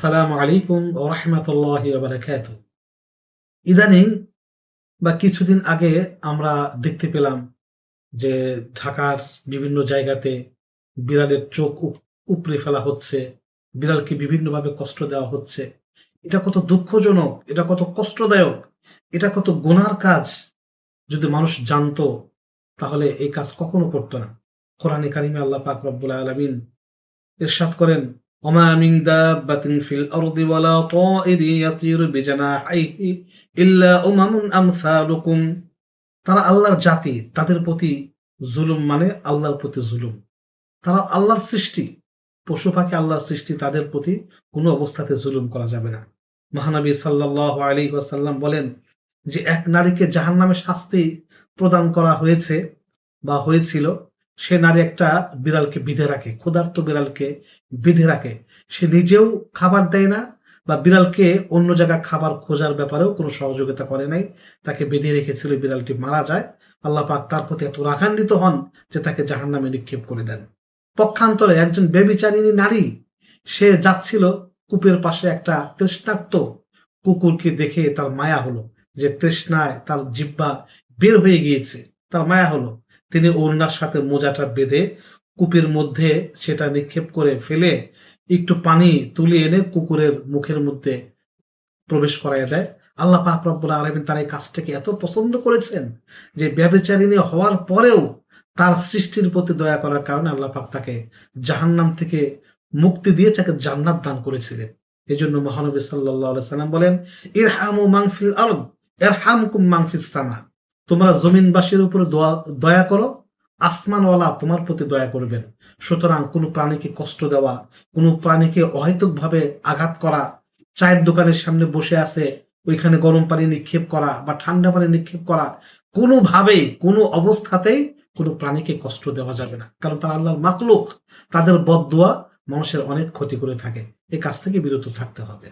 আসসালামু আলাইকুম ওয়া রাহমাতুল্লাহি ওয়া বারাকাতুহু। ইদানিং বা কিছুদিন আগে আমরা দেখতে পেলাম যে ঢাকার বিভিন্ন জায়গাতে বিড়ালের চোখ উপড়ে ফেলা হচ্ছে, বিড়ালকে বিভিন্নভাবে কষ্ট দেওয়া হচ্ছে। এটা কত দুঃখজনক, এটা কত কষ্টদায়ক, এটা কত গুনার কাজ। যদি মানুষ জানতো তাহলে এই কাজ কখনো করতো না। কোরআনে কারিমে আল্লাহ পাক রব্বুল আলামিন ইরশাদ করেন, ওমা মিন দাব্বাতিন ফিল আরদি ওয়ালা তাইরি ইয়াতিরু বিজানাহিহি ইল্লা উমামুন আমসালুকুম। তারা আল্লাহর জাতি, তাদের প্রতি জুলুম মানে আল্লাহর প্রতি জুলুম। তারা আল্লাহর সৃষ্টি, পশু পাখি আল্লাহর সৃষ্টি, তাদের প্রতি কোনো অবস্থাতে জুলুম করা যাবে না। মহানবী সাল্লাল্লাহু আলাইহি ওয়াসাল্লাম বলেন যে এক নারীকে জাহান্নামে শাস্তি প্রদান করা হয়েছে বা হয়েছিল। সে নারী একটা বিড়ালকে বিঁধে রাখে, ক্ষুধার্ত বিড়ালকে বিঁধে রাখে। সে নিজেও খাবার দেয় না বা বিড়ালকে অন্য জায়গায় খাবার খোঁজার ব্যাপারেও কোনো সহযোগিতা করে নাই। তাকে বেঁধে রেখেছিল, বিড়ালটি মারা যায়। আল্লাহ পাক তার প্রতি এত রাগান্বিত হন যে তাকে জাহান্নামে নিক্ষেপ করে দেন। পক্ষান্তরে একজন ব্যভিচারিণী নারী, সে যাচ্ছিল কূপের পাশে, একটা তৃষ্ণার্ত কুকুরকে দেখে তার মায়া হলো, যে তৃষ্ণায় তার জিহ্বা বের হয়ে গিয়েছে, তার মায়া হলো। তিনি ওড়নার সাথে মোজাটা বেঁধে কূপের মধ্যে সেটা নিক্ষেপ করে ফেলে একটু পানি তুলে এনে কুকুরের মুখের মধ্যে প্রবেশ করাইয়া দেয়। আল্লাহ পাক রব্বুল আলামিন তার এই কাজটাকে এত পছন্দ করেছেন যে ব্যভিচারিণী হওয়ার পরেও তার সৃষ্টির প্রতি দয়া করার কারণে আল্লাহ পাক তাকে জাহান্নাম থেকে মুক্তি দিয়ে তাকে জান্নাত দান করেছিলেন। এই জন্য মহানবী সাল্লাল্লাহু আলাইহি সাল্লাম বলেন, ইরহামু মান ফিল আরদ ইরহামকুম মান ফিস সামা। তোমরা জমিনবাসীর উপরে দয়া করো, আসমানওয়ালা তোমার প্রতি দয়া করবেন। সুতরাং কোনো প্রাণীকে কষ্ট দেওয়া, কোনো প্রাণীকে অহেতুকভাবে আঘাত করা, চায়ের দোকানের সামনে বসে আছে ওইখানে গরম পানি নিক্ষেপ করা বা ঠান্ডা পানি নিক্ষেপ করা, কোনোভাবেই কোনো অবস্থাতেই কোনো প্রাণীকে কষ্ট দেওয়া যাবে না। কারণ তারা আল্লাহর মাখলুক, তাদের বদদোয়া মানুষের অনেক ক্ষতি করে থাকে। এই কাজ থেকে বিরত থাকতে হবে।